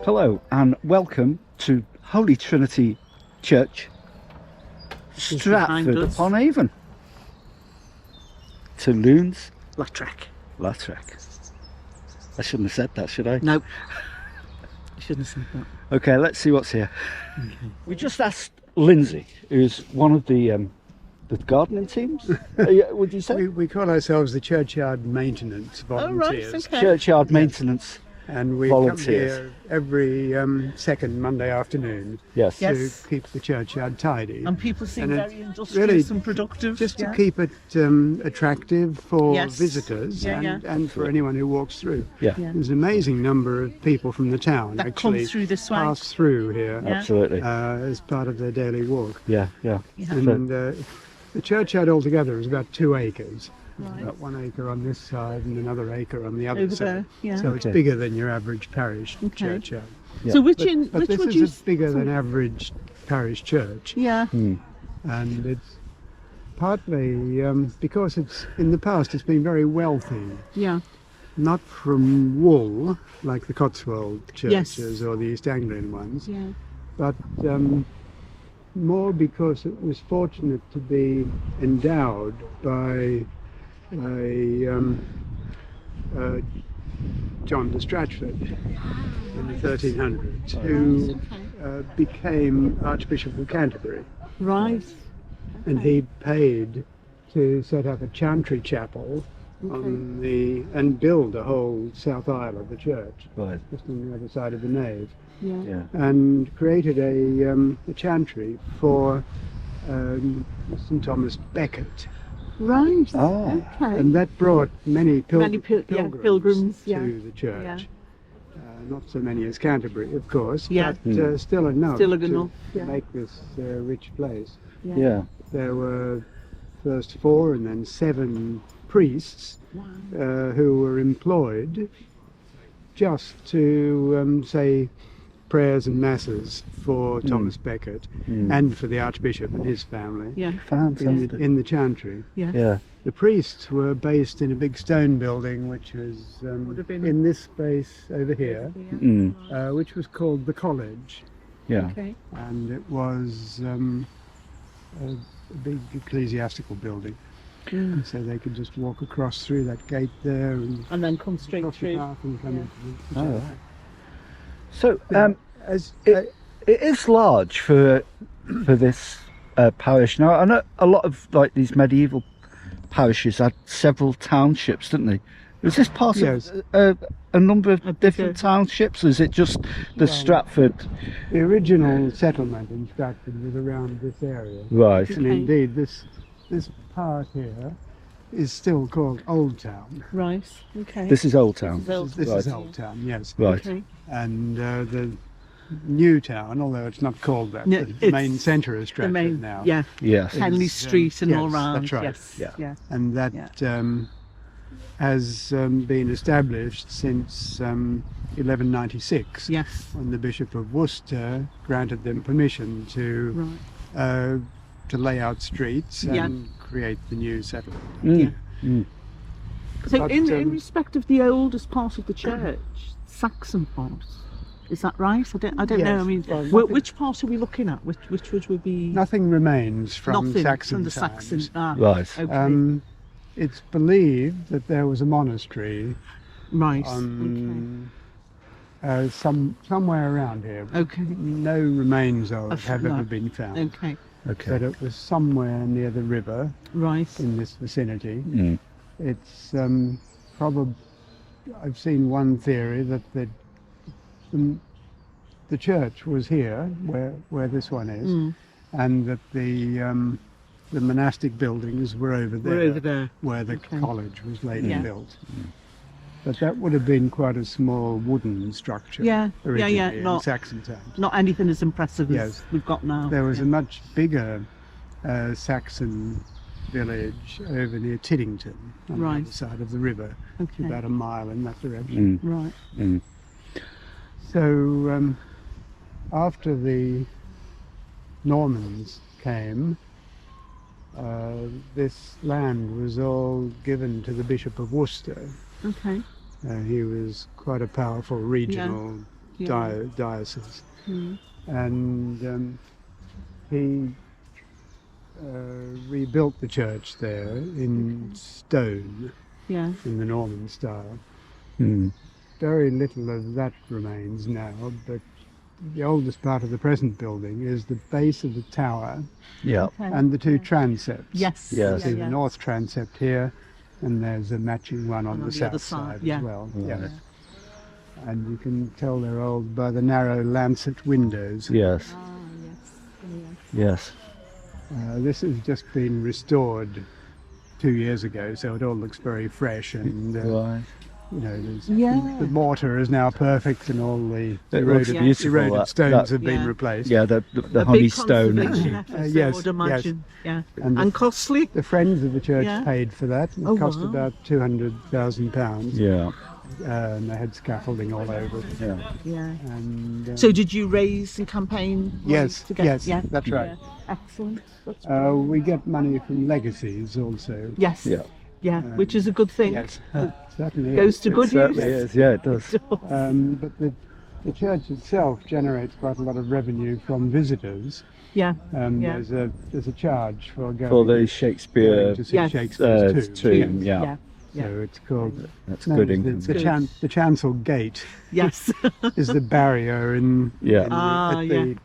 Hello and welcome to Holy Trinity Church, Stratford-upon-AVON. To Loons, Lautrec. I shouldn't have said that, should I? No, you shouldn't have said that. Okay, let's see what's here. Okay. We just asked Lindsay, who's one of the gardening teams, would you say? We call ourselves the churchyard maintenance volunteers. Oh, right, okay. Churchyard maintenance And we volunteers. come here every second Monday afternoon Yes. to keep the churchyard tidy. And people seem And very industrious and productive. Just to keep it attractive for Yes. visitors Yeah, and for anyone who walks through. Yeah. There's an amazing number of people from the town That actually comes through this way. pass through here Yeah. Absolutely. as part of their daily walk. Yeah. And the churchyard altogether is about 2 acres. Right. About 1 acre on this side and another acre on the other Over side. there, yeah. So it's Okay. bigger than your average parish Okay. churchyard. Yeah. So which But this would is you? a bigger than average parish church, Yeah. and it's partly because it's in the past it's been very wealthy, Yeah. not from wool like the Cotswold Yes. churches or the East Anglian ones, Yeah. but more because it was fortunate to be endowed by John de Stratford in the 1300s, who became Archbishop of Canterbury, Right. and he paid to set up a chantry chapel on and build a whole south aisle of the church, Right. just on the other side of the nave, Yeah. Yeah. and created a chantry for St Thomas Becket. Right. Ah. Okay. And that brought many pilgrims, pilgrims, yeah. to the church. Yeah. Not so many as Canterbury, of course, Yeah. but still enough, Still to enough, yeah. make this rich place. Yeah. There were first 4 and then 7 priests Wow. who were employed just to say prayers and masses for Thomas Becket and for the Archbishop and his family Yeah. Fantastic. in the chantry. Yeah. Yeah. The priests were based in a big stone building which was Would have been- in this space over here, which was called the College, Yeah. Okay. and it was a big ecclesiastical building. And so they could just walk across through that gate there and And then come straight across the through. path and come Yeah. into the Oh, church. right. So As it is large for this parish. Now I know a lot of like these medieval parishes had several townships, didn't they? Was this part Yes. of a number of different townships, or is it just the Stratford? the original settlement in Stratford was around this area. Right. And Okay. indeed this part here is still called Old Town. Right. Okay. This is Old Town. This Right. is Old Town, yes. Right. Okay. And the new town, although it's not called that, No, the it's main centre of The Stratford main. now. Yeah. Yes. Henley It's, Street and yes, all round. that's right. Yes. Yeah. Yeah. And that has been established since 1196, Yes. when the Bishop of Worcester granted them permission to Right. lay out streets and Yeah. create the new settlement. So But, in respect of the oldest part of the church, Saxon part, is that right? I don't know. I Yes. mean, Well, nothing- which part are we looking at? Which would we be? Nothing remains from Nothing Saxon from the times. Saxon. Ah, Right. Okay. It's believed that there was a monastery right. on somewhere around here. Okay. No remains of have no. ever been found. Okay. Okay. But it was somewhere near the river Right. in this vicinity. Mm. It's probably, I've seen one theory that the church was here, where this one is, and that the monastic buildings were over there, We're over there. where the Okay. college was later Yeah. built. But that would have been quite a small wooden structure. Yeah. Originally Yeah. in Not Saxon times. not anything as impressive as Yes. we've got now. There was yeah. a much bigger Saxon village over near Tiddington, on the Right. other side of the river, Okay. about a mile in that direction. Right. So after the Normans came, this land was all given to the Bishop of Worcester. Okay. He was quite a powerful regional diocese. Mm. And he rebuilt the church there in stone, Yeah. in the Norman style. Mm. Very little of that remains now, but the oldest part of the present building is the base of the tower Yeah. Okay. and the two transepts. Yes. Yes. See Yeah, the yeah. north transept here, and there's a matching one on And the on the south other side, side yeah. as well. Right. Yes. And you can tell they're old by the narrow lancet windows. Yes. Ah, yes. Yes. This has just been restored 2 years ago, so it all looks very fresh, and Right. you know, there's, Yeah. the mortar is now perfect, and all the It looks eroded, beautiful. eroded stones that, have been Yeah. replaced. yeah, the A honey big stone. conservation effort, so Yes, I would imagine. Yeah. And And the, costly. the Friends of the church Yeah. paid for that. It Oh, cost wow. about £200,000, Yeah. and they had scaffolding all over it. Yeah. Yeah. And So did you raise and campaign money yes, to get? yes, Yeah. that's right. Yeah. Excellent. That's We get money from legacies also. Yes. Yeah. Yeah. Which is a good thing. Yes, certainly Goes is. to good It certainly use. is. Yeah, it does. But the church itself generates quite a lot of revenue from visitors. Yeah. Yeah. There's a charge for going, For the Shakespeare going to see Yes. Shakespeare's tomb. Yeah. Yeah. Yeah. So it's called. That's no, good the, income. the, Good. the chancel gate Yes. is the barrier Yeah. at the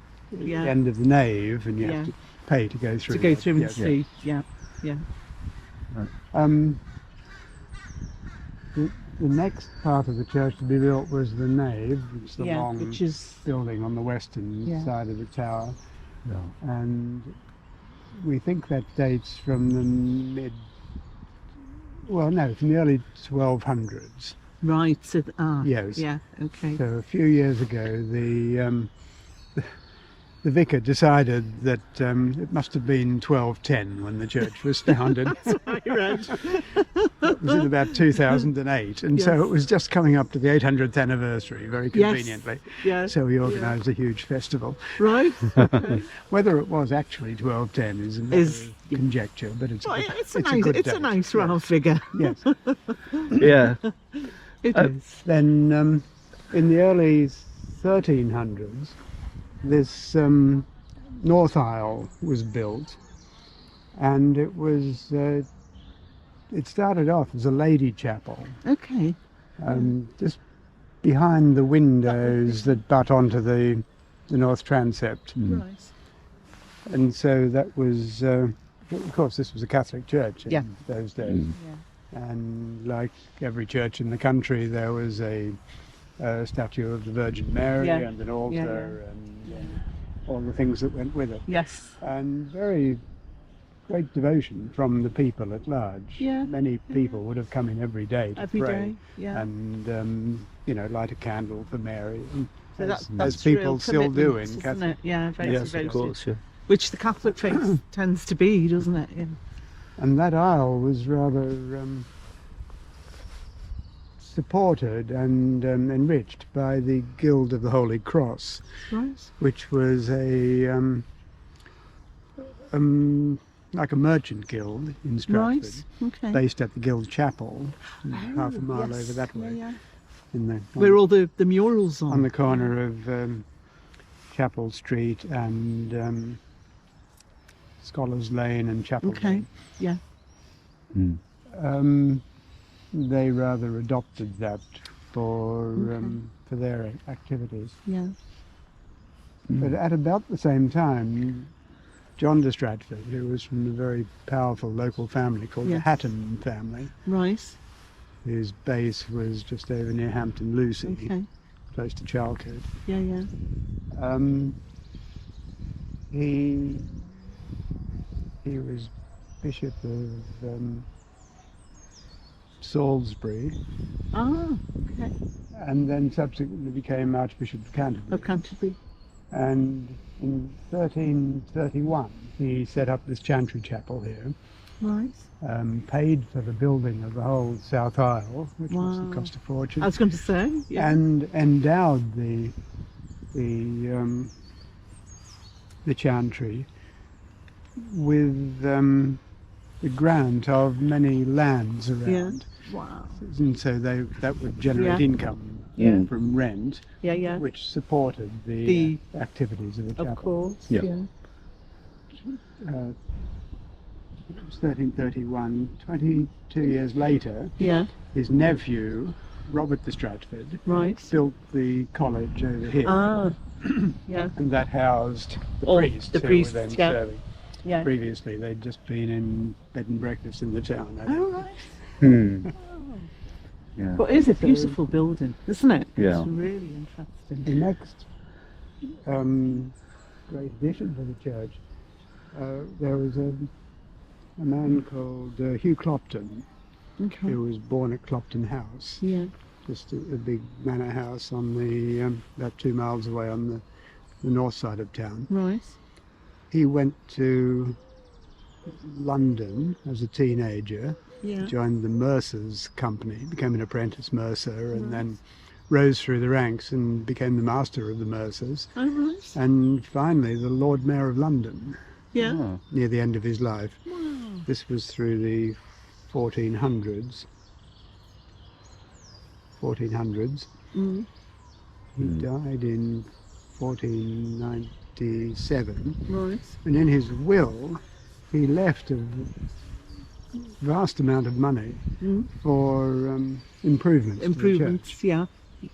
Yeah. end of the nave, and you Yeah. have to pay to go through. To go that. through and Yes. see. Yeah. Yeah. The next part of the church to be built was the nave, which is the Yeah. long Which is. building on the western Yeah. side of the tower, Yeah. and we think that dates from the from the early 1200s. Right. So, Yes. Yeah. Okay. So a few years ago, the vicar decided that it must have been 1210 when the church was founded. I read. It was in about 2008, and so Yes. it was just coming up to the 800th anniversary, very Yes. conveniently. Yeah. So we organised a huge festival. Right. Okay. Whether it was actually 1210 is a matter of conjecture, but it's, Well, a, good, it's a it's nice. a good It's a date. nice round figure. Yes. Yeah. It is. Then in the early 1300s, this north aisle was built, and it was it started off as a lady chapel, Okay. just behind the windows that butt onto the north transept. Right. And so that was, of course, this was a Catholic church in Yeah. those days. Yeah. And like every church in the country, there was a statue of the Virgin Mary Yeah. and an altar Yeah. and all the things that went with it. Yes. And very great devotion from the people at large. Yeah. Many people would have come in every day to Every pray. day. Yeah. And light a candle for Mary, So as that's people real still do commitment, in isn't Catholic. it? Yeah. Very Yes, of devoted. course. Yeah. Which the Catholic faith tends to be, doesn't it? Yeah. And that aisle was rather supported and enriched by the Guild of the Holy Cross, Right. which was a like a merchant guild in Stratford, Right. Okay. based at the Guild Chapel, half a mile Yes. over that way, Yeah, yeah. in the Where all the murals on the corner of Chapel Street and Scholars Lane and Chapel Okay. Lane. Yeah. Mm. They rather adopted that for their activities. Yeah. But at about the same time, John de Stratford, who was from a very powerful local family called the Yes. Hatton family, Right. whose base was just over near Hampton Lucy, Okay. close to Charlcote. Yeah. Yeah. He was Bishop of Salisbury, Ah. Okay. and then subsequently became Archbishop of Canterbury. Of Canterbury. And in 1331 he set up this chantry chapel here, Right. paid for the building of the whole south aisle, which must have Wow. cost a fortune, I was going to say. Yeah. and endowed the chantry with the grant of many lands around, Wow. and so that would generate Yeah. income Yeah. from rent, Yeah, yeah. which supported the activities of the chapel. Of course. Yeah. Yeah. It was 1331. 22 years later, Yeah. his nephew, Robert de Stratford, Right. built the college over here. Ah. Yeah. And that housed the All priests the who priests, were then yeah. serving. Yeah. Previously, they'd just been in bed and breakfast in the town. I think. Oh, right. Hmm. Yeah. But it is a beautiful building, isn't it? Yeah. It's really interesting. The next great addition to the church, there was a man called Hugh Clopton, Okay. who was born at Clopton House, Yeah. just a big manor house on the about 2 miles away on the north side of town. Right. He went to London as a teenager, Yeah. joined the mercer's company, became an apprentice mercer, and Right. then rose through the ranks and became the master of the mercers, Oh, right. and finally the Lord Mayor of London Yeah. Oh. near the end of his life. Wow. This was through the 1400s. Mm. He died in 1497, Right. and in his will he left a vast amount of money Mm. for improvements to the church. Improvements. Yeah.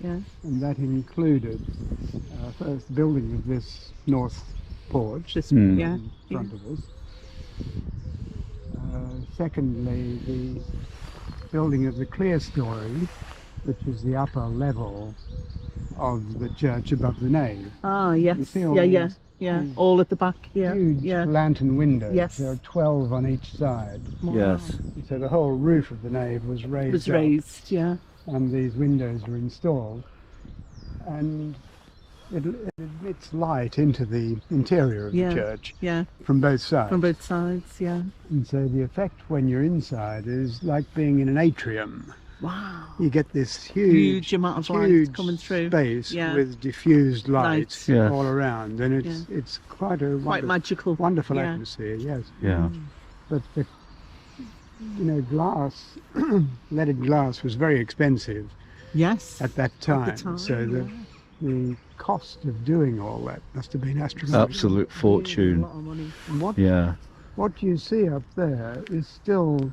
Yeah. And that included first the building of this north porch Just Mm. yeah. in front of us. Secondly, the building of the clerestory, which is the upper level of the church above the nave. Ah, You yes. see all Yeah, yeah, these yeah. huge- All at the back. Yeah. Huge Yeah. lantern windows. Yes. There are 12 on each side. Wow. Yes. So the whole roof of the nave was raised It was up, raised. Yeah. and these windows were installed. And it admits light into the interior of Yeah. the church Yeah. from both sides. From both sides. Yeah. And so the effect when you're inside is like being in an atrium. Wow. You get this Huge amount of light huge coming through. space Yeah. with diffused light Light. Yeah. all around, and it's quite a Quite magical. wonderful Yeah. atmosphere. Yes, Yeah. but glass, leaded glass was very expensive Yes. at that time. At the time, So yeah. the cost of doing all that must have been astronomical. Absolute A fortune. lot of money. And Yeah. what you see up there is still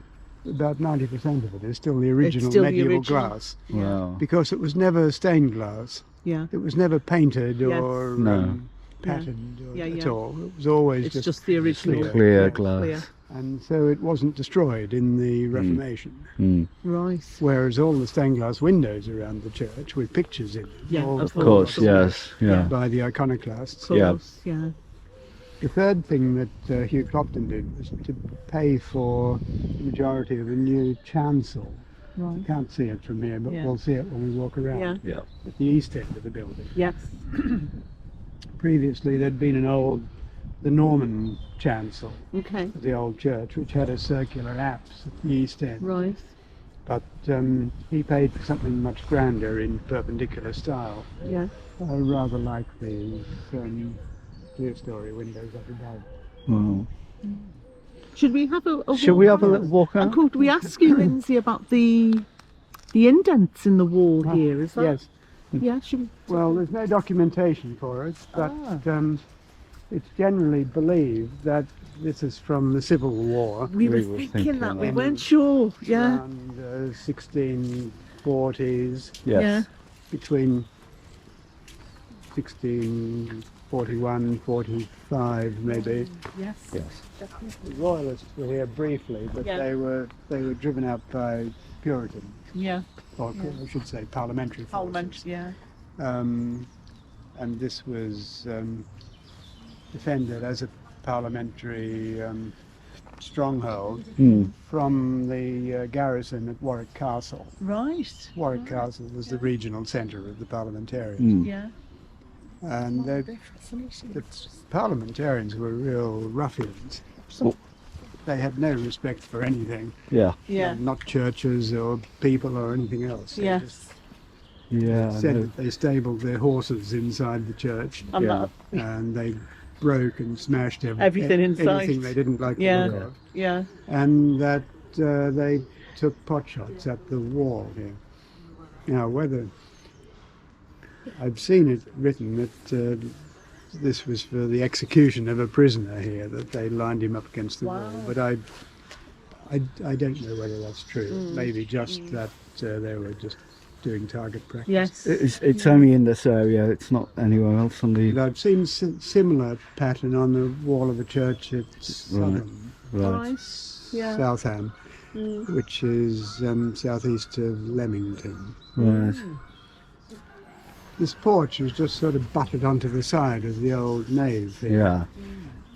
about 90% of it is still the original still the medieval original. glass, Wow. because it was never stained glass. Yeah. It was never painted Yes. or No. patterned Yeah, at yeah. all. It was always It's just the original. Clear Yeah. glass. Clear. And so it wasn't destroyed in the Reformation. Mm. Right. Whereas all the stained glass windows around the church with pictures in them, Yeah, all of Of course, yes. Yeah. by the iconoclasts. Of Yeah. course. Yeah. The third thing that Hugh Clopton did was to pay for the majority of the new chancel. You Right. can't see it from here, but Yeah. we'll see it when we walk around. Yeah. Yeah. At the east end of the building. Yes. Previously there'd been the Norman chancel Okay. of the old church, which had a circular apse at the east end. Right. But he paid for something much grander in perpendicular style, Yeah. rather like these clerestory windows up above. Wow. Should we have a Shall we have a little walk And out? could we ask you, Lindsay, about the indents in the wall here? Is that? Yes. Yeah. Should we? Well, there's no documentation for it, but it's generally believed that this is from the Civil War. We were were thinking thinking that. We that. weren't sure. Yeah. Around 1640s, Yes. between 1641, 45 maybe. Yes. Yes. The Royalists were here briefly, but Yeah. they were driven out by Puritans, Yeah. or I should say parliamentary forces. Parliament. Yeah. And this was defended as a parliamentary stronghold Mm. from the garrison at Warwick Castle. Right. Warwick Castle was the regional centre of the parliamentarians. Mm. Yeah. And the parliamentarians were real ruffians. Oh. They had no respect for anything, Yeah. Yeah. not churches or people or anything else. They Yes. just Yeah. I said know. that they stabled their horses inside the church, And Yeah. that. and they broke and smashed Everything in anything sight. they didn't like Yeah. the look of. Yeah. And that they took pot shots at the wall here. Now, whether I've seen it written that this was for the execution of a prisoner here, that they lined him up against the wall. But I don't know whether that's true. Maybe just that they were just doing target practice. Yes. It's only in this area, it's not anywhere else on the... But I've seen similar pattern on the wall of a church at Southam, Right. Yeah. Southam, which is southeast of Leamington. Right. This porch is just sort of butted onto the side of the old nave here. Yeah.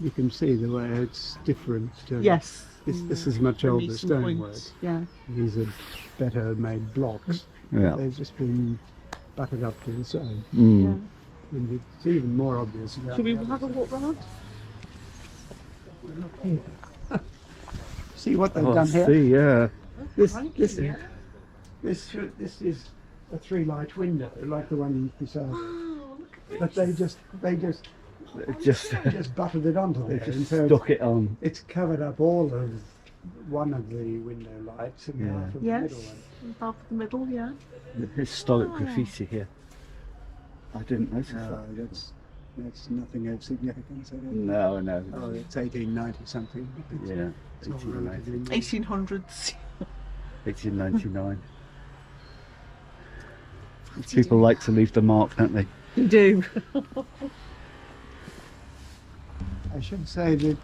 You can see the way it's different. Yes. This is much The older recent stonework. points. Yeah. These are better made blocks. Yeah. They've just been butted up to the side. Mm. And it's even more obvious. Should we have a walk round? See what they've Oh, I done here? see, yeah. This is a 3-light window, like the one beside. But they just Just butted it onto there. And so stuck it on. it's covered up all of one of the window lights and Yeah. half of the Yes. middle one. Half the middle, yeah. The historic graffiti here. I didn't notice No, that. that's nothing of significance. I don't No, no. Oh, it's 1890 something. Yeah. It's all 1890. relatively new. 1800s. 1899. People like to leave the mark, don't they? You do. I should say that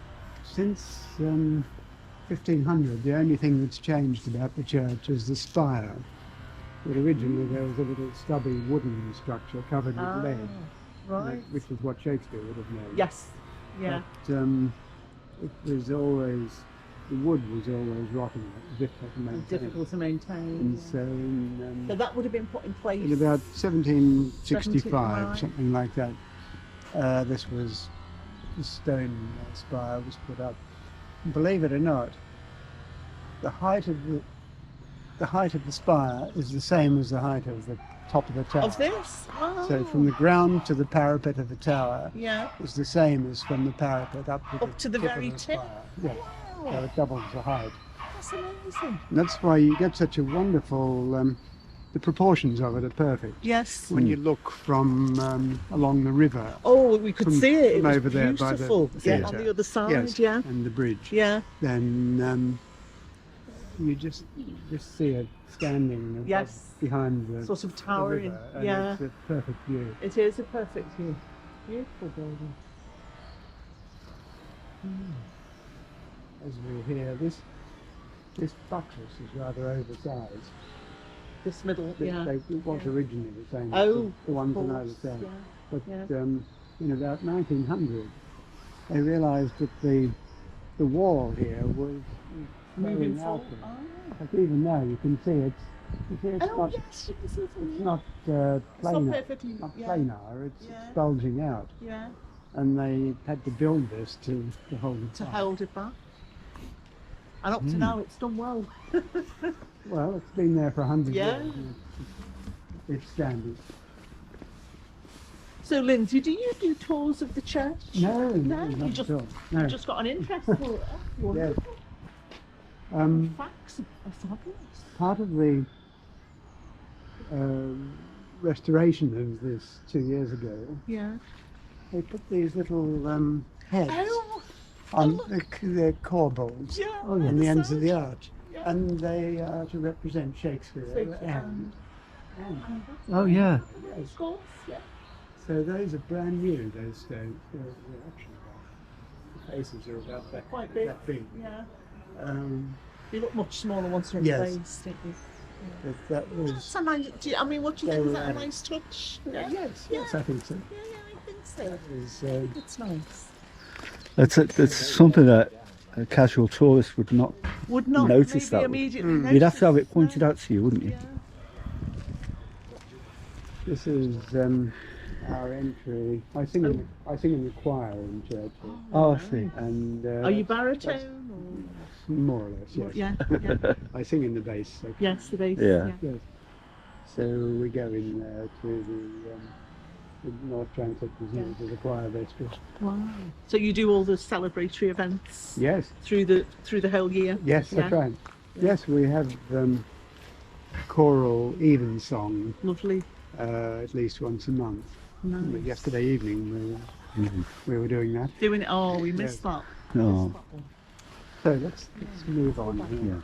since 1500, the only thing that's changed about the church is the spire. But originally there was a little stubby wooden structure covered with lead, Right. which is what Shakespeare would have known. Yes. Yeah. But it was always, the wood was always rotten. It was difficult to maintain. Difficult to maintain. And yeah. so in, So that would have been put in place. in about 1765, right. something like that, the stone spire was put up. And believe it or not, the height of the spire is the same as the height of the top of the tower. Of this? Wow. So from the ground to the parapet of the tower Yeah. is the same as from the parapet up to the very of the tip? spire. Yeah, Wow. so it doubles the height. That's amazing. And that's why you get such a wonderful. The proportions of it are perfect. Yes. When you look from along the river. Oh, we could From- see it. It from was over there by the beautiful. Yeah, on theatre. the other side. Yes, Yeah. and the bridge. Yeah. Then you just see it standing above, Yes. behind the, Sort of the towering. river, and Yeah. it's a perfect view. It is a perfect view. Beautiful building. As we're here, this buttress is rather oversized. This middle. It Yeah. was originally the same Oh, as the ones of on either course, side. yeah. But Yeah. in about 1900, they realised that the wall here was Moving flowing forward. outward. Oh. But even now you can see it's Oh, not yes, you can see from it's here. not It's not planar. perfectly. Not Yeah. planar. It's Yeah. bulging out, Yeah. and they had to build this to hold it To back. hold it back. And up to now, it's done well. Well, it's been there for 100 Yeah. years. And it's standing. So, Lindsay, do you do tours of the church? No, No, not you at just all. No. you just got an interest for it. Oh, Yes. wonderful. Facts are fabulous. Part of the restoration of this 2 years ago, Yeah. they put these little heads Oh, on look. the corbels Yeah. on the ends of the inside. arch, Yeah. and they are to represent Shakespeare Shakespeare. and Oh, yeah. Of course, yeah. so those are brand new. Those stones, they're actually the faces are about that Quite big. That big. Yeah. Um, You look much smaller once you're in Yes. place, don't you? but that was That's a nice, I mean, what do you They think? Is were that a added. nice touch? yes, I think so. Yeah, I think so. That was, It's nice. It's something that a casual tourist would not. Would not Notice maybe that. immediately You'd have to have notice, it pointed no. out to you, wouldn't you? Yeah. This is our entry. I sing in the choir in church, here. Oh, I see. and Are you baritone or? more or less? Yes. Yeah. Yeah. I sing in the bass section. Yes, the bass. Yeah. Yes. So we go in there to the North Transept Museum to the choir vestry. Wow. So you do all the celebratory events Yes. through the whole year? Yes, that's Yeah. right. Yes, we have choral evensong Lovely. at least once a month. Nice. Yesterday evening we were doing that. Doing it. Oh, we missed that. Oh, So let's move on. yeah.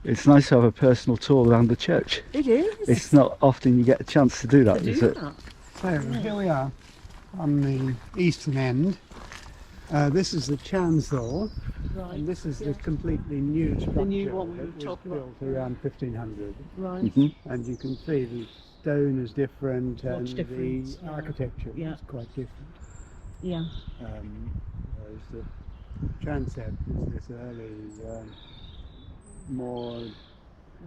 It's nice to have a personal tour around the church. It is. It's not often you get a chance to do that, to is do it? that. So here we are on the eastern end. This is the chancel, Right. and this is the completely new structure. new one we that were was talking about. built around 1500. Right. Mhm. And you can see the stone is different and Much different, the yeah. architecture Yeah. is quite different. Yeah. Whereas the transept is this early, more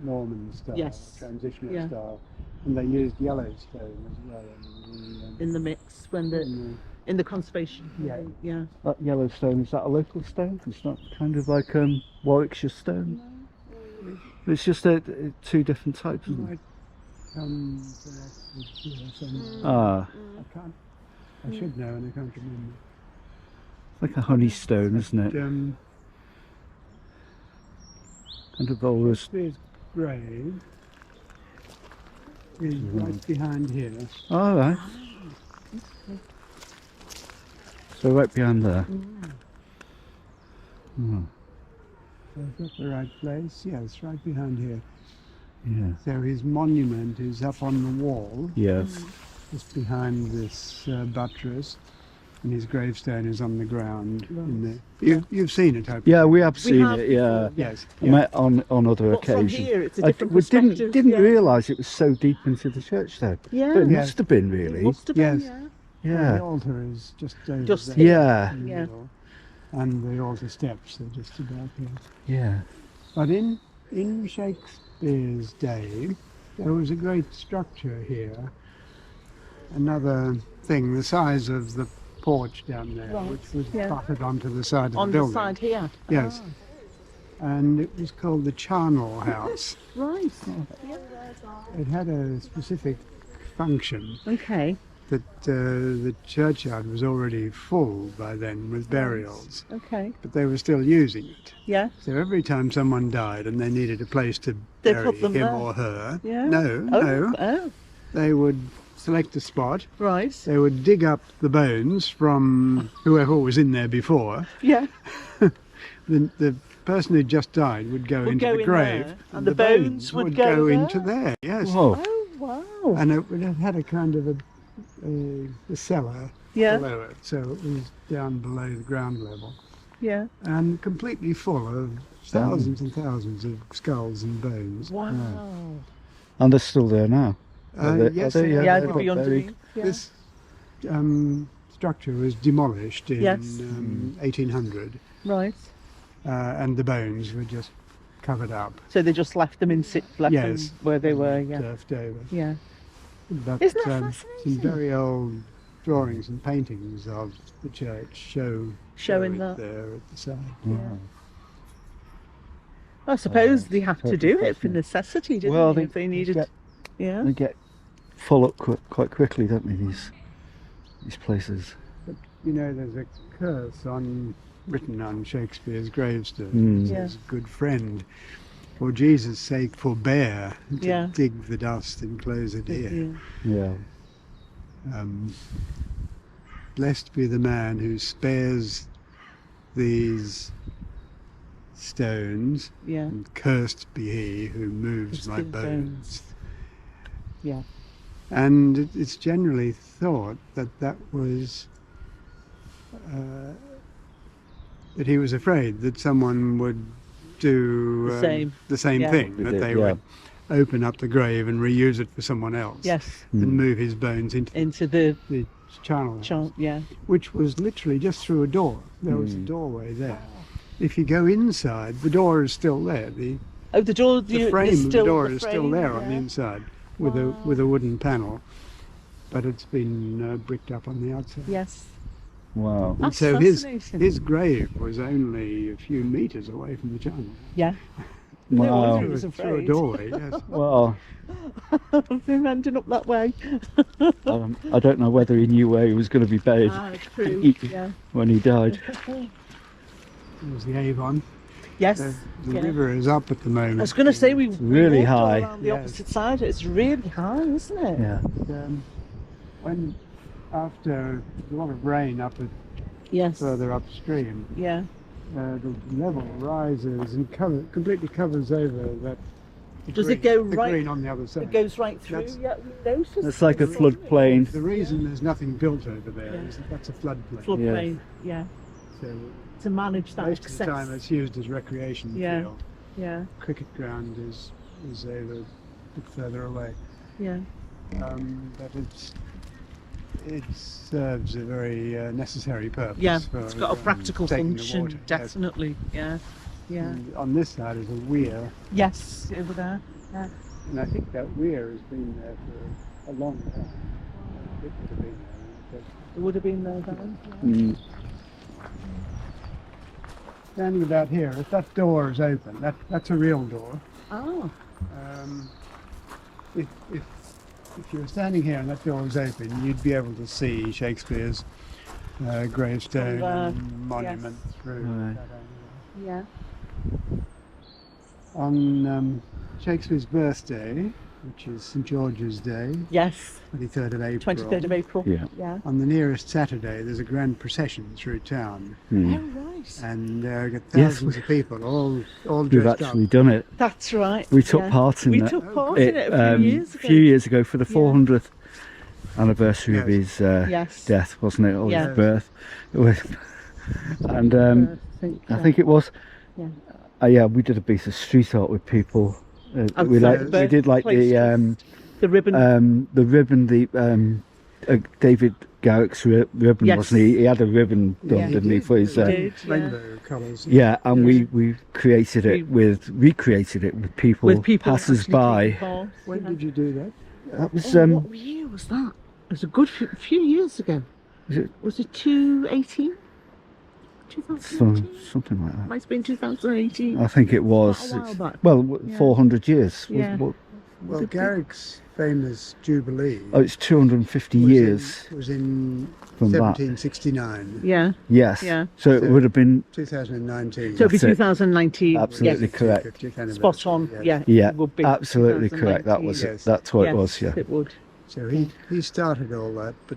Norman style, Yes. transitional Yeah. style. And they used yellow stone as well In the mix when in the conservation. Yeah. Yeah. That yellow stone, is that a local stone? It's not kind of like Warwickshire stone? It's just two different types, isn't it? Might come Ah, I should know and I can't remember. like a honey stone, isn't it? Kind of always. Shakespeare's grave is right behind here. All right. So right behind there. Oh, Is that the right place? Yes, right behind here. yeah. So his monument is up on the wall, Yes. just behind this buttress, and his gravestone is on the ground. In the, you've seen it, hope Yeah, we have seen have it. Yeah. before, Yes. I met on other But from occasions. here, it's a I different we perspective. didn't yeah. realise it was so deep into the church though. Yeah. But it Yeah. must have been It really. must have been, Yes. yeah. The Yeah. altar is just over Just there. here. Yeah. in the Yeah. middle, and the altar steps are just about here. Yeah. But in Shakespeare's day, there was a great structure here. Another thing, the size of the porch down there, Right, which was yeah. butted onto the side of On the the building. side here. Yes. Ah, And it was called the charnel house. right. It had a specific function Okay. that the churchyard was already full by then with burials, Okay. but they were still using it. Yeah. So every time someone died and they needed a place to They bury put them him there. or her, Yeah. no, Oh. no, Oh. they would select a spot. Right. They would dig up the bones from whoever was in there before. Yeah. The person who just died would go Would into go the in grave, there, and the bones would go go into there? there. Yes, Whoa. Oh wow. and it would have had a kind of a cellar Yeah. below it, so it was down below the ground level, Yeah. and completely full of thousands and thousands of skulls and bones. Wow. And they're still there now. Are they- Yes, are they? they Yeah, are. they'd be Very- underneath. Yeah. This structure was demolished in Yes. 1800, Right. and the bones were just covered up. So they just left them left Yes. them where they were. Yeah. Turfed over. Yeah. But Isn't that some fascinating? very old drawings and paintings of the church show Showing it that. there at the side. Wow. I suppose Oh, they had to totally do it for fascinating. necessity, didn't Well, they? If they needed. get- Yeah. They get full up quite quickly, don't they? These places. But you know, there's a curse written on Shakespeare's gravestone. Mm. It Yeah. says, "Good friend, for Jesus' sake, forbear to Yeah. dig the dust and close it here." Yeah. Yeah. Blessed be the man who spares these stones, Yeah. and cursed be he who moves my His bones. Yeah. And it's generally thought that was that he was afraid that someone would do The same. the Yeah. thing, They that did, they yeah. would open up the grave and reuse it for someone else, Yes. and Mm. move his bones into Into the the charnel house, chant. Yeah. which was literally just through a door. There was a Mm. doorway there. If you go inside, the door is still there. The Oh, the door. the frame of the door is still frame, there on the yeah. inside with Wow. a wooden panel, but it's been bricked up on the outside. Yes. Wow. And That's so fascinating. his grave was only a few meters away from the channel. Yeah. Wow. No wonder he Through, was through a afraid. doorway, yes. Well, Of him ending up that way. I don't know whether he knew where he was going to be buried True. He- Yeah. when he died. There's the Avon. Yes. The yeah. river is up at the moment. I was going to say we really walked all high. around the Yes. opposite side. It's really high, isn't it? Yeah. When after a lot of rain up at Yes. further upstream, Yeah. the level rises and completely covers over that. Does it green, go the right? green on the other side? It goes right through. That's- Yeah, we noticed. It's like a floodplain. The reason there's nothing built over there Yeah. is that that's a floodplain. Floodplain. Yeah. So To manage that most of the access. time it's used as recreation Yeah. field. Yeah. Cricket ground is over a bit further away. Yeah. But it serves a very necessary purpose. Yeah. for, It's got a practical taking the function. water, yes. Definitely. Yeah. Yeah. And on this side is a weir, Yes. Over there. Yeah. and I think that weir has been there for a long time. It would have been there. It would have been there then. Mm. Standing about here, if that door is open, that's a real door. Oh. If you were standing here and that door was open, you'd be able to see Shakespeare's gravestone and monument through. Right. that Yeah. On Shakespeare's birthday, which is St George's Day, Yes. 23rd of April. 23rd of April. Yeah. Yeah. On the nearest Saturday, there's a grand procession through town, Mm. Oh right. and get Yes, thousands of people all We've dressed actually up. done it. That's right. We took yeah. part in We that. took part in it a few few years ago. years ago for the 400th anniversary of Yes. his Yes. death, wasn't it? Or Yeah. his birth. It was, and I think it was. Yeah. Yeah, we did a piece of street art with people. We Outside did like the ribbon. David Garrick's ribbon, Yes. wasn't he? He had a ribbon done, Yeah. didn't he, for his? He did, yeah. Rainbow colours. Yeah, and Yeah. we created it recreated it with people, With people passers actually by. taking part. When Yeah. did you do that? That was Oh, what year was that? It was a good few years ago. was it 2018? 2018? something like that. Might have been 2018. I think it was. Quite a while It's- back. Well, Yeah. 400 years. Yeah. Well, Garrick's famous Jubilee Oh, it's 250 was years was in from that. 1769, Yeah. Yes. Yeah. So it So- would have been 2019. So it'd be That's it. 2019. Absolutely Yes. correct. 50th anniversary, Spot on. yes. Yeah. Yeah, It would be absolutely correct. That 2019. was Yes. it. That's what Yes, it was. Yeah. It would. So he started all that, but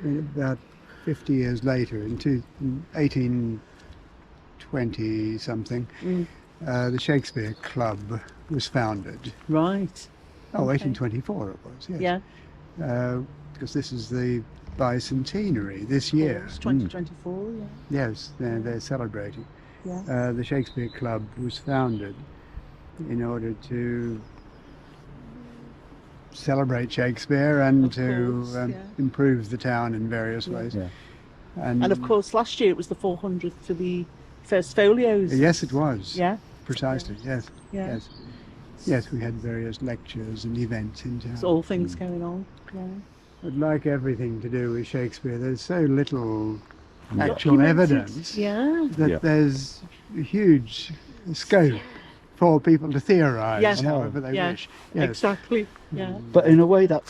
about 50 years later, in 1820 something, Mm. the Shakespeare Club was founded. Right. Oh, Okay. 1824 it was, yes. Yeah. Because this is the bicentenary this year. It's 2024. Yeah. Yes, they're celebrating. Yeah. The Shakespeare Club was founded in order to celebrate Shakespeare and Of to course, yeah. improve the town in various ways. Yeah. And of course, last year it was the 400th for the first folios. Yes, it was. Yeah. Precisely, yes. Yeah. Yes. Yes, we had various lectures and events in town. There's all things going on. Yeah. But like everything to do with Shakespeare, there's so little actual Documented. evidence Yeah. that Yeah. there's a huge scope for people to theorise Yeah. however they Yeah. wish. Yes. Exactly. Yeah. But in a way, that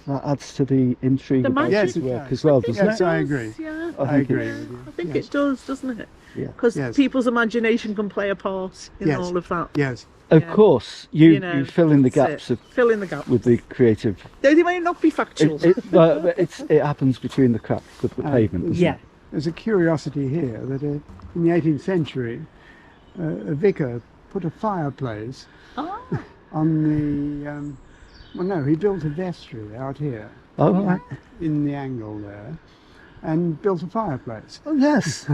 adds to the intrigue The about magic. his work Yes, as well, it doesn't does. it? I agree. Yeah. I I think agree Yeah, with you. I think Yes. it does, doesn't it? Yeah. Because Yes. people's imagination can play a part in Yes. all of that. Yes. Of Yeah. course, you You know, fill in the that's gaps it. Fill in the gap. with the creative. Though they may not be factual. It happens between the cracks of the pavement. doesn't yeah. it? There's a curiosity here that in the 18th century, a vicar put a fireplace Ah, on the. Well, no, he built a vestry out here Oh, right. in the angle there, and built a fireplace. Oh, yes.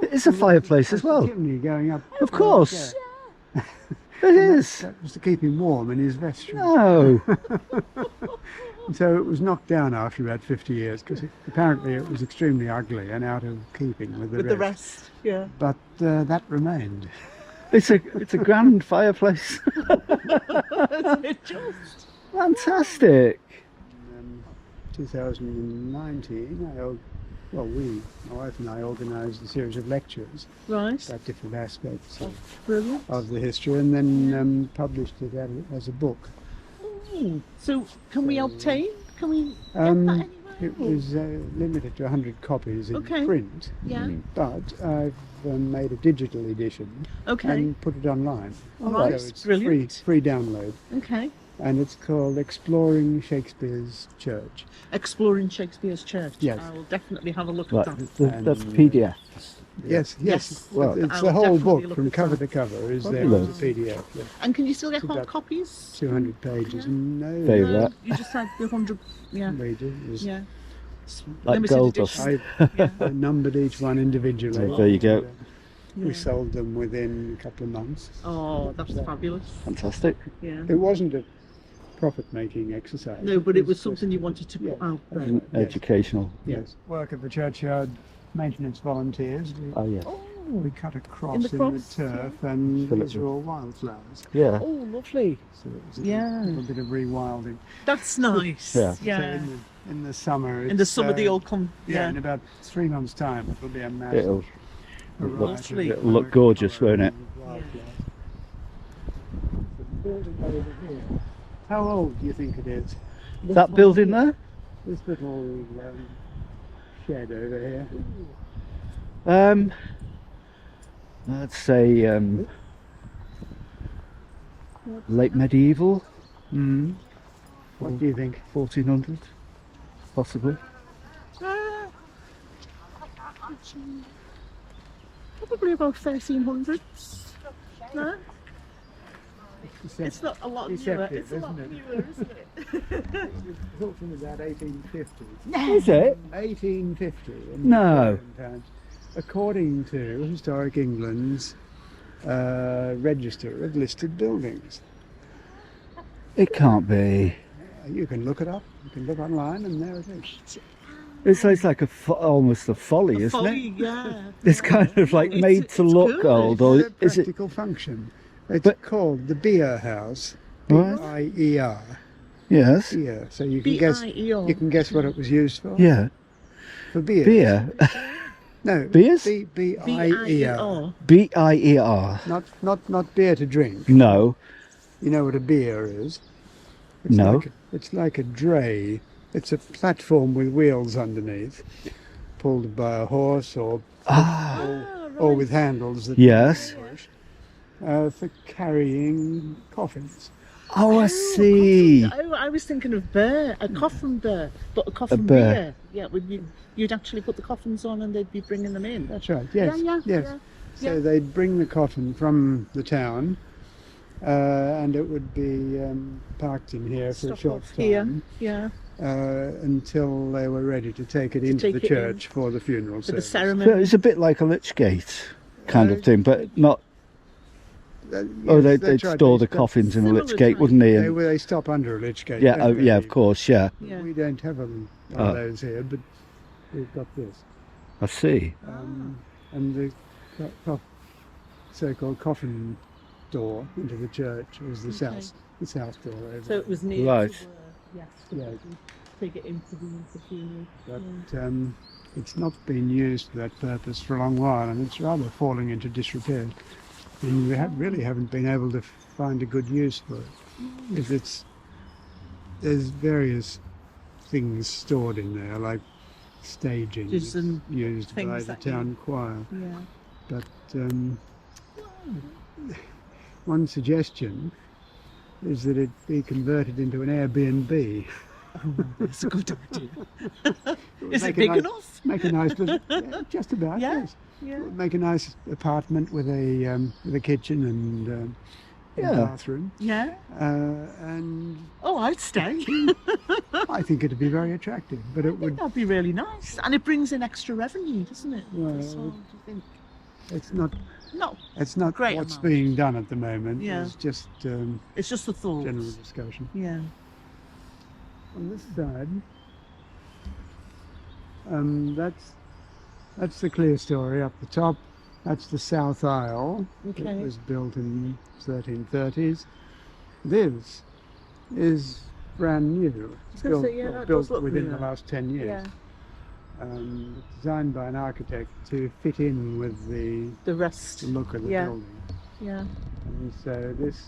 It is a fireplace as There's a well. chimney going up. Of course. Yeah. It is. That was to keep him warm in his vestry. No. And so it was knocked down after about 50 years because apparently it was extremely ugly and out of keeping with the with rest. the rest. Yeah. But that remained. It's a grand fireplace. Isn't it just? Fantastic. In 2019, my wife and I organised a series of lectures Right. about different aspects Brilliant. of the history and then published it as a book. So can we obtain? Can we get Um, that anywhere? It was limited to 100 copies in Okay. print, Yeah. but I've made a digital edition Okay. and put it online. Right. So it's Brilliant. free download, Okay. and it's called Exploring Shakespeare's Church. Exploring Shakespeare's Church. Yes. I will definitely have a look Right, at that. that's PDF. Yes, Yes. Well, it's I'll the whole definitely book look from at cover that. to cover is there Fabulous. as a PDF. Yeah. And can you still get It's hard about copies? 200 pages. Yeah. No, Very No, rare. you just had the 100. Yeah. pages. Yeah. Like Limited gold edition. dust. I numbered each one individually. Oh, there you go. And, Yeah. we sold them within a couple of months. Oh, that's fabulous. Fantastic. Yeah. It wasn't a profit-making exercise. No, but it was just- something you wanted to put Yeah. out there. Yes. Educational. Yes. Work at the churchyard, maintenance volunteers. Oh, yeah. We cut a In cross the in cross, the turf, and Fill it these are all wildflowers. Yeah. Oh, lovely. So it was Yeah. a little bit of rewilding. That's nice. Yeah. So Yeah. in the summer, In the it's, summer, they all come. yeah, Yeah. in about 3 months' time, it'll be a massive It'll variety Lovely. of It'll look gorgeous, won't it? wildflowers. The building over here. How old do you think it is? that building there? This little shed over here. Let's say late medieval, What do you think? 1400, possibly. Probably about 1300s. No? It's not a lot newer. Deceptive, It's a lot isn't it? newer, isn't it? Built in about 1850. Is it? 1850. in No. Victorian times. According to Historic England's register of listed buildings. It can't be. You can look it up. You can look online, and there it is. It's like almost a folly, isn't Folly, it? yeah. It's kind of like It's- made to it's look good. old, or It's a is it? practical function. It's But- called the Beer House. Right. B-I-E-R. Yes. Beer. So you can guess. B-I-E-R. You can guess what it was used for. Yeah. For beer. Beer. No. Beers? B-I-E-R. B-I-E-R. B-I-E-R. Not beer to drink. No. You know what a beer is? It's No. It's like a dray. It's a platform with wheels underneath, pulled by a horse or or with handles that Yes. push, for carrying coffins. Oh, I see. Oh, I was thinking of bear, a coffin bear, but a coffin bear. beer. Yeah, you'd actually put the coffins on and they'd be bringing them in. That's right. Yes. Yeah, yes. yeah, So yeah. they'd bring the coffin from the town, and it would be parked in here for a Stop short off here. time Yeah, until they were ready to take it into take the it in church for the funeral for the service. So ceremony. it's a bit like a Lichgate kind of Uh, thing, but not. Oh, Yes, they'd that's right, store they the coffins in a Similar Lichgate, type. wouldn't they? They stop under a lich gate. Yeah, don't they? yeah, of course, yeah. Yeah. We don't have one Oh. of those here, but we've got this. I see. And the so-called coffin door into the church was the Okay. south door over So it was near Right. to where, yes, to Yeah. take it into the funeral. but it's not been used for that purpose for a long while, and it's rather falling into disrepair. And we really haven't been able to find a good use for it. Because there's various things stored in there, like staging Just some used by things the that you- town choir. Yeah. But one suggestion is that it be converted into an Airbnb. That's a good idea. would Is make it a big nice- enough? Make a nice little, yeah, just about, Yeah. yes. Yeah. Make a nice apartment with a kitchen and a Yeah. bathroom. Yeah. And Oh, I'd stay. I think it'd be very attractive. But it would. That'd be really nice, and it brings in extra revenue, doesn't it? Well, So, do you think? It's not. No, It's not Great what's amount. being done at the moment. Yeah. It's just it's just a thought. general discussion. Yeah. On this side, that's the clear story up the top. That's the south aisle. Okay. It was built in 1330s. This is brand new. It's gonna built, say, yeah, that built does look within newer. the last 10 years. Yeah. Designed by an architect to fit in with the The rest. look of the Yeah. building. Yeah. And so this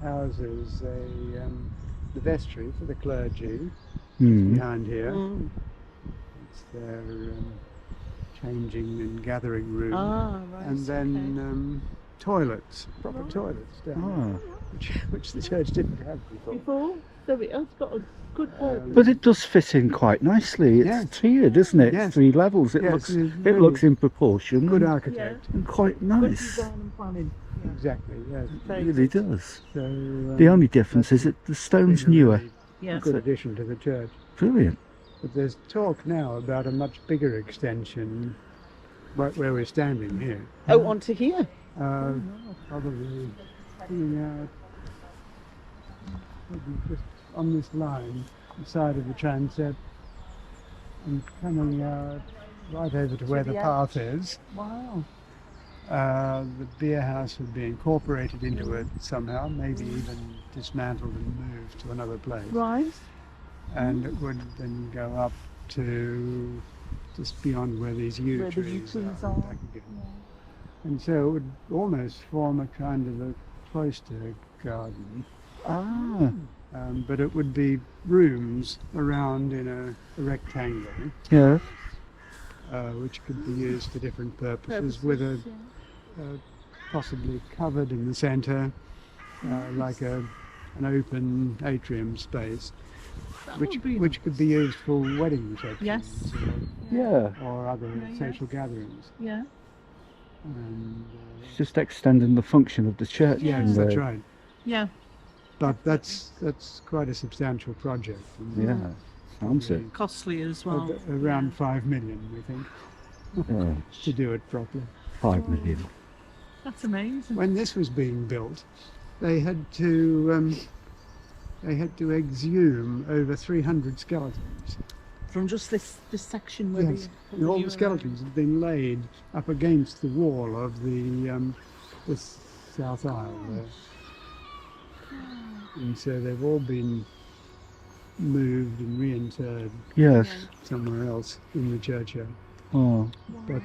houses the vestry for the clergy, behind here. Mm. It's their changing and gathering room. Ah, right. And then toilets, proper toilets down there, which the church didn't have before. So it has got a good purpose. But it does fit in quite nicely. It's Yes. tiered, isn't it? Yes. 3 levels. It Yes, looks it's it really looks in proportion. Good and- architect. and quite Good nice. design and planning. Yeah. Exactly, yes. It really does. So, The only difference is that the stone's been a newer. really Yeah. Good addition to the church. Brilliant. But there's talk now about a much bigger extension right where we're standing here. Oh, onto here. Probably coming out maybe just on this line, the side of the transept, and coming out right over to where the the path is. Wow. The beer house would be incorporated into it somehow, maybe even dismantled and moved to another place. Right. And it would then go up to just beyond where these yew Where the trees yew trees are. are. Back again. And so it would almost form a kind of a cloister garden, Ah, but it would be rooms around in a rectangle, yeah. which could be used for different purposes, with a possibly covered in the centre, like an open atrium space, which could be used for wedding receptions. Yes. Yeah. Or other Yeah. social gatherings. Yeah. And, It's just extending the function of the church. yes, and, that's right. Yeah. But that's quite a substantial project. And Yeah, sounds it. Costly as well. around 5 million, we think, Yeah, to do it properly. 5 million. That's amazing. When this was being built, they had to exhume over 300 skeletons. From just this section where Yes, and all the skeletons had been laid up against the wall of the south aisle there. And so they've all been moved and reinterred Yes. somewhere else in the churchyard. Oh, But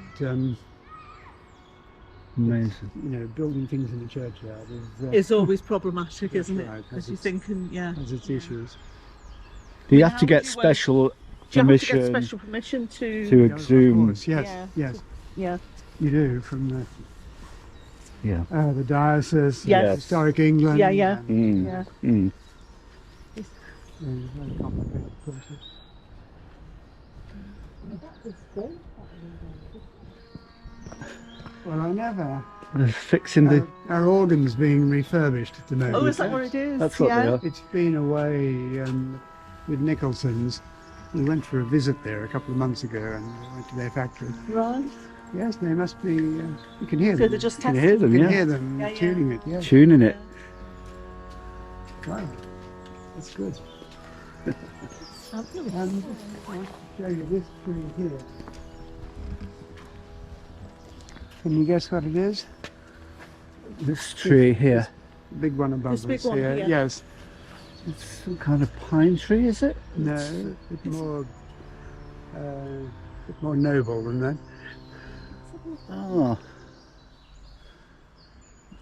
amazing. you know, building things in the churchyard It's always problematic, isn't it? right, As you it's- think, yeah. has its issues. Do you How have to would get you special Do you have to get permission special permission to? to Of exhume? course, yes, Yeah. yes, Yeah. you do from Yeah. the diocese, Yes. historic England. Yeah, yeah. and, Yeah. Mm. it's a very complicated process. Well, I never. They're fixing the. Our organ's being refurbished at the moment. Oh, is that where it is? That's what yeah. they are. It's been away with Nicholson's. We went for a visit there a couple of months ago and we went to their factory. Right. Yes, they must be. You can hear So them. they're just You can testing. hear them, You can yeah. hear them Yeah, yeah. tuning it. Yes. Tuning it. Wow, that's good. Fabulous. I'll show you this tree here. Can you guess what it is? This tree here. The big one above This big us one here. here. Yes. It's some kind of pine tree, is it? No, a bit more noble than that. Oh.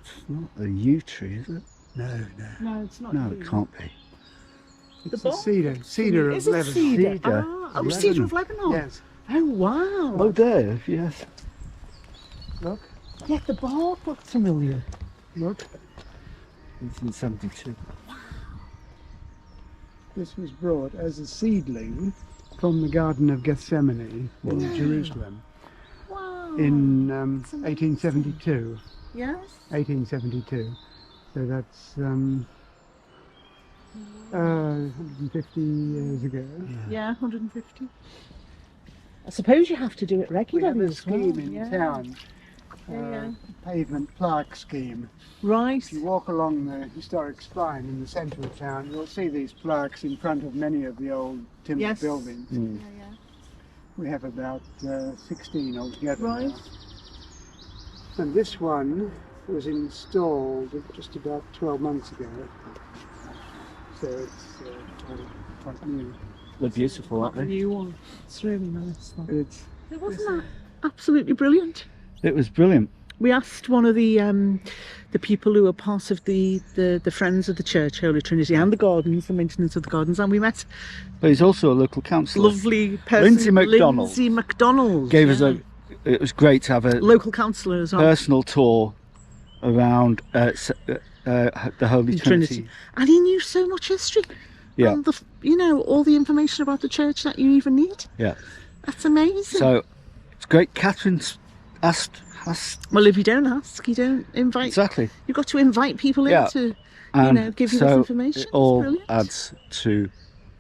It's not a yew tree, is it? No, no. No, it's not. No, you. it can't be. It's The a bark cedar. Cedar Is of it Lebanon. cedar? Cedar. Ah, oh, cedar of Lebanon. Yes. Oh, wow. Oh, there, yes. Look, Yeah, the bark looked familiar. look. 1872. This was brought as a seedling from the Garden of Gethsemane in Jerusalem Wow. in 1872. Yes. 1872. So that's 150 years ago. Yeah, 150. I suppose you have to do it We have regularly a as well. scheme in yeah. town, Yeah, pavement plaque scheme. Right. If you walk along the historic spine in the centre of town, you'll see these plaques in front of many of the old timber Yes. buildings. Mm. Yeah, We have about 16 altogether. Right. now. And this one was installed just about 12 months ago. So it's quite new. They're beautiful, aren't The they? new one. It's really nice. But it's Wasn't that absolutely brilliant? It was brilliant. We asked one of the people who are part of the Friends of the Church, Holy Trinity, and the gardens, the maintenance of the gardens, and we met But he's also a local councillor. lovely person, Lindsay MacDonald. Lindsay MacDonald Gave us it was great to have a local councillor as well. personal tour around the Holy Trinity. And he knew so much history. Yeah. And you know, all the information about the church that you even need. Yeah. That's amazing. So it's great. Catherine's asked. Well, if you don't ask, you don't invite. Exactly. You've got to invite people in to, give you this information. It all it's brilliant. adds to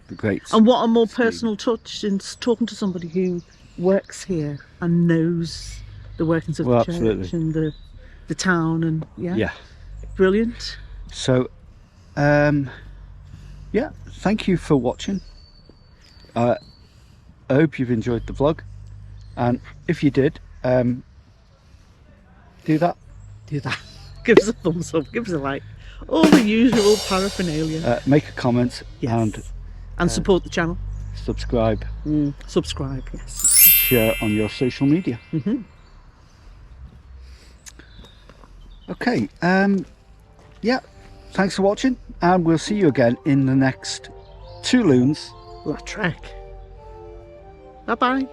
the great. And what a more scheme. personal touch in talking to somebody who works here and knows the workings of the church absolutely. and the town, and Yeah. brilliant. So, yeah, thank you for watching. I hope you've enjoyed the vlog, and if you did, do that. Give us a thumbs up, give us a like, all the usual paraphernalia. Make a comment And support the channel. subscribe, Subscribe, yes. share on your social media. Okay, yeah, thanks for watching, and we'll see you again in the next 2 Loons. La Trek. Bye bye.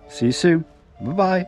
See you soon. Bye bye.